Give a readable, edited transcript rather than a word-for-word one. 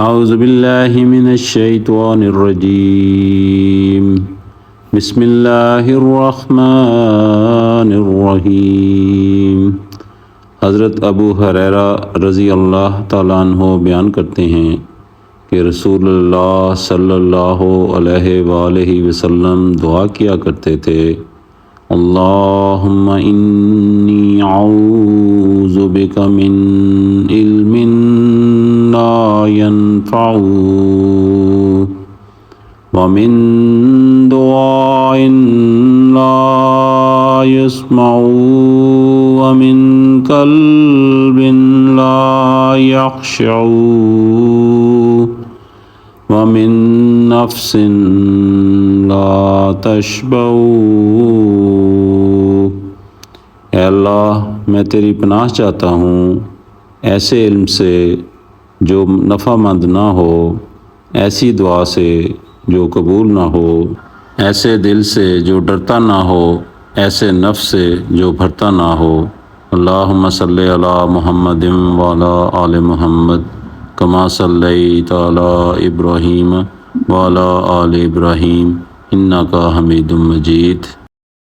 اعوذ باللہ من الشیطان الرجیم بسم اللہ الرحمن الرحیم۔ حضرت ابو ہریرہ رضی اللہ تعالیٰ عنہ بیان کرتے ہیں کہ رسول اللہ صلی اللہ علیہ وآلہ وسلم دعا کیا کرتے تھے، اللہم انی اعوذ بک من علم لا ينفع ومن دعاء لا يسمع ومن قلب لا يخشع ومن نفس لا تشبع۔ اے اللہ، میں تیری پناہ چاہتا ہوں ایسے علم سے جو نفع مند نہ ہو، ایسی دعا سے جو قبول نہ ہو، ایسے دل سے جو ڈرتا نہ ہو، ایسے نفس سے جو بھرتا نہ ہو۔ اللہم صلی علی محمد وعلی آل محمد کما صلیت علی ابراہیم وعلی آل ابراہیم انک حمید مجید۔